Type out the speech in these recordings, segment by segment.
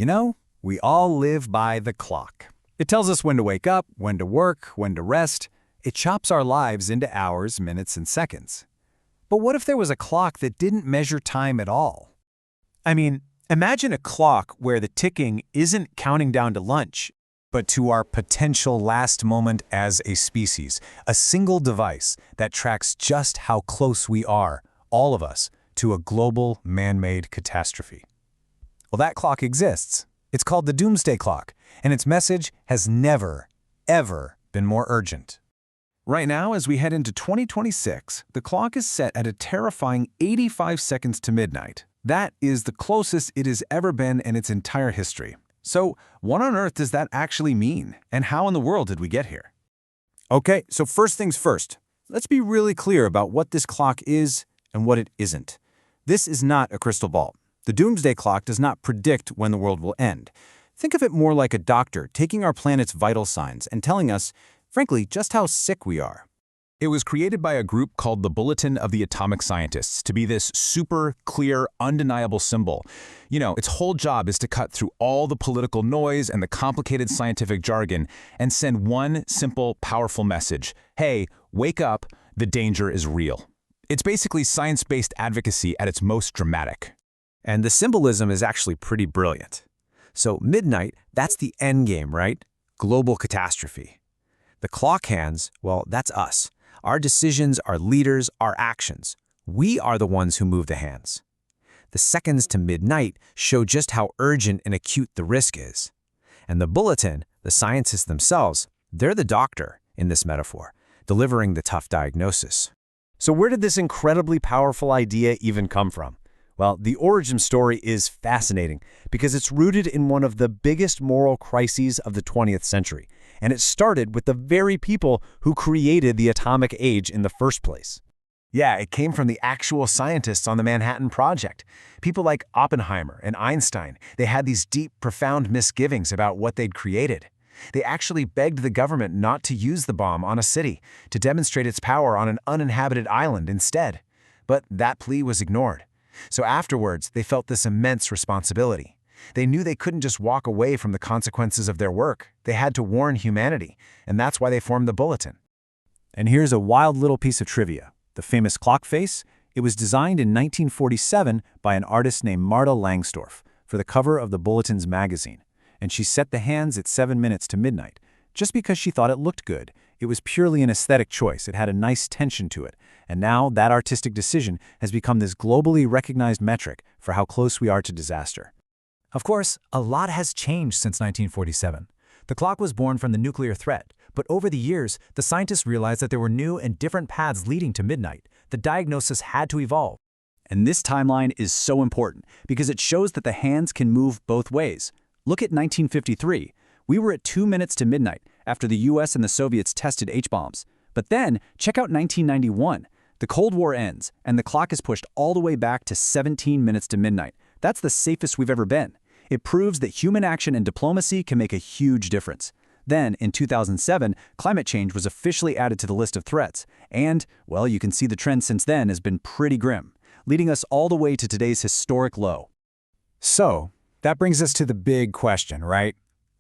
You know, we all live by the clock. It tells us when to wake up, when to work, when to rest. It chops our lives into hours, minutes, and seconds. But what if there was a clock that didn't measure time at all? I mean, imagine a clock where the ticking isn't counting down to lunch, But to our potential last moment as a species, a single device that tracks just how close we are, all of us, to a global man-made catastrophe. Well, that clock exists. It's called the Doomsday Clock, and its message has never, ever been more urgent. Right now, as we head into 2026, the clock is set at a terrifying 85 seconds to midnight. That is the closest it has ever been in its entire history. So, what on earth does that actually mean, and how in the world did we get here? Okay, so first things first. Let's be really clear about what this clock is and what it isn't. This is not a crystal ball. The Doomsday Clock does not predict when the world will end. Think of it more like a doctor taking our planet's vital signs and telling us, frankly, just how sick we are. It was created by a group called the Bulletin of the Atomic Scientists to be this super clear, undeniable symbol. You know, its whole job is to cut through all the political noise and the complicated scientific jargon and send one simple, powerful message. Hey, wake up, the danger is real. It's basically science-based advocacy at its most dramatic. and the symbolism is actually pretty brilliant. So midnight, that's the end game, right? Global catastrophe. The clock hands, well, that's us. Our decisions, our leaders, our actions. We are the ones who move the hands. The seconds to midnight show just how urgent and acute the risk is. And the bulletin, the scientists themselves, they're the doctor in this metaphor, delivering the tough diagnosis. So where did this incredibly powerful idea even come from? Well, the origin story is fascinating because it's rooted in one of the biggest moral crises of the 20th century, and it started with the very people who created the atomic age in the first place. Yeah, it came from the actual scientists on the Manhattan Project. People like Oppenheimer and Einstein, they had these deep, profound misgivings about what they'd created. They actually begged the government not to use the bomb on a city, to demonstrate its power on an uninhabited island instead. But that plea was ignored. So afterwards, they felt this immense responsibility. They knew they couldn't just walk away from the consequences of their work. They had to warn humanity, and that's why they formed the Bulletin. And here's a wild little piece of trivia. The famous clock face, it was designed in 1947 by an artist named Marta Langsdorff for the cover of the Bulletin's magazine. And she set the hands at 7 minutes to midnight, just because she thought it looked good. It was purely an aesthetic choice. It had a nice tension to it. And now that artistic decision has become this globally recognized metric for how close we are to disaster. Of course, a lot has changed since 1947. The clock was born from the nuclear threat, but over the years, the scientists realized that there were new and different paths leading to midnight. The diagnosis had to evolve. And this timeline is so important because it shows that the hands can move both ways. Look at 1953. We were at 2 minutes to midnight after the US and the Soviets tested H-bombs. But then, check out 1991. The Cold War ends, and the clock is pushed all the way back to 17 minutes to midnight. That's the safest we've ever been. It proves that human action and diplomacy can make a huge difference. Then, in 2007, climate change was officially added to the list of threats. And, well, you can see the trend since then has been pretty grim, leading us all the way to today's historic low. So, that brings us to the big question, right?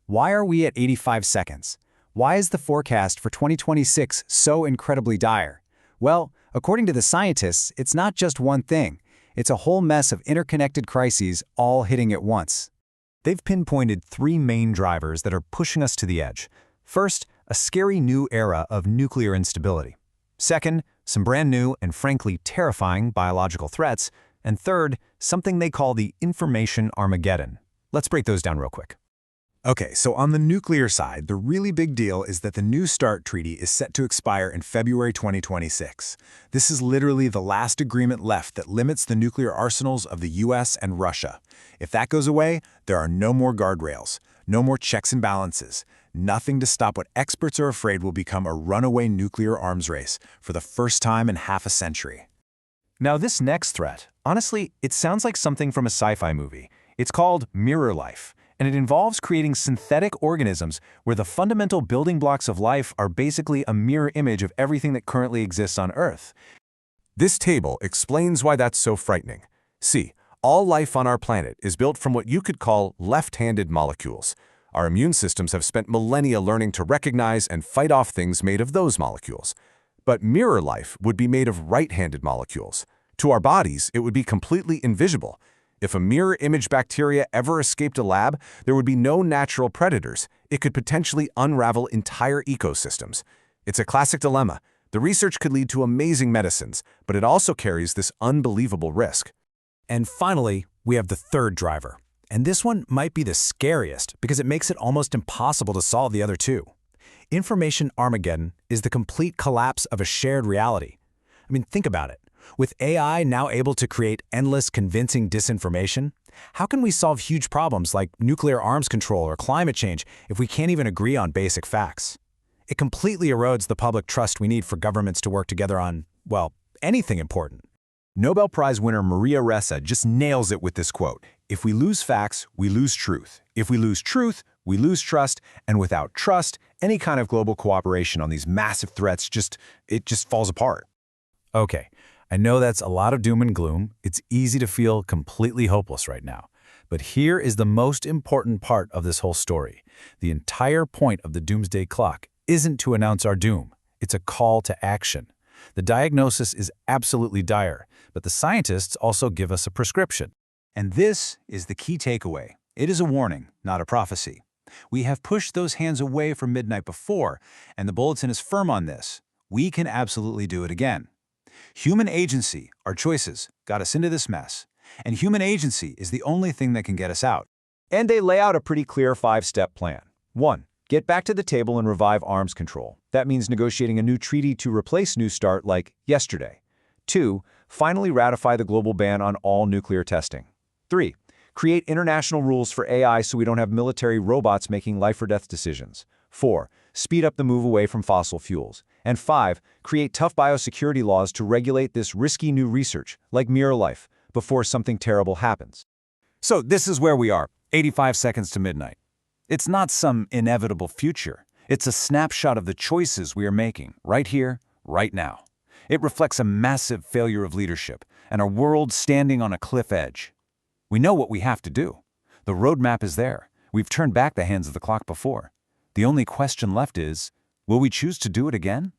Why are we at 85 seconds? Why is the forecast for 2026 so incredibly dire? Well, according to the scientists, it's not just one thing. It's a whole mess of interconnected crises all hitting at once. They've pinpointed 3 main drivers that are pushing us to the edge. First, a scary new era of nuclear instability. Second, some brand new and frankly terrifying biological threats. And third, something they call the information Armageddon. Let's break those down real quick. Okay, so on the nuclear side, the really big deal is that the New START treaty is set to expire in February 2026. This is literally the last agreement left that limits the nuclear arsenals of the US and Russia. If that goes away, there are no more guardrails, no more checks and balances, nothing to stop what experts are afraid will become a runaway nuclear arms race for the first time in half a century. Now this next threat, honestly, it sounds like something from a sci-fi movie. It's called Mirror Life. And it involves creating synthetic organisms where the fundamental building blocks of life are basically a mirror image of everything that currently exists on Earth. This table explains why that's so frightening. See, All life on our planet is built from what you could call left-handed molecules. Our immune systems have spent millennia learning to recognize and fight off things made of those molecules. But mirror life would be made of right-handed molecules. To our bodies, it would be completely invisible. If a mirror image bacteria ever escaped a lab, there would be no natural predators. It could potentially unravel entire ecosystems. It's a classic dilemma. The research could lead to amazing medicines, but it also carries this unbelievable risk. And finally, we have the third driver. And this one might be the scariest because it makes it almost impossible to solve the other two. Information Armageddon is the complete collapse of a shared reality. I mean, think about it. With AI now able to create endless, convincing disinformation, how can we solve huge problems like nuclear arms control or climate change if we can't even agree on basic facts? It completely erodes the public trust we need for governments to work together on, well, anything important. Nobel Prize winner Maria Ressa just nails it with this quote: "If we lose facts, we lose truth. If we lose truth, we lose trust, and without trust, any kind of global cooperation on these massive threats just falls apart." Okay, I know that's a lot of doom and gloom. It's easy to feel completely hopeless right now. But here is the most important part of this whole story. The entire point of the Doomsday Clock isn't to announce our doom. It's a call to action. The diagnosis is absolutely dire, but the scientists also give us a prescription. And this is the key takeaway. It is a warning, not a prophecy. We have pushed those hands away from midnight before, and the Bulletin is firm on this. We can absolutely do it again. Human agency, our choices, got us into this mess. And human agency is the only thing that can get us out. And they lay out a pretty clear 5-step plan. 1. Get back to the table and revive arms control. That means negotiating a new treaty to replace New START like yesterday. 2. Finally ratify the global ban on all nuclear testing. 3. Create international rules for AI so we don't have military robots making life-or-death decisions. 4. Speed up the move away from fossil fuels. And 5. Create tough biosecurity laws to regulate this risky new research, like mirror life, before something terrible happens. So this is where we are, 85 seconds to midnight. It's not some inevitable future. It's a snapshot of the choices we are making, right here, right now. It reflects a massive failure of leadership and a world standing on a cliff edge. We know what we have to do. The roadmap is there. We've turned back the hands of the clock before. The only question left is, will we choose to do it again?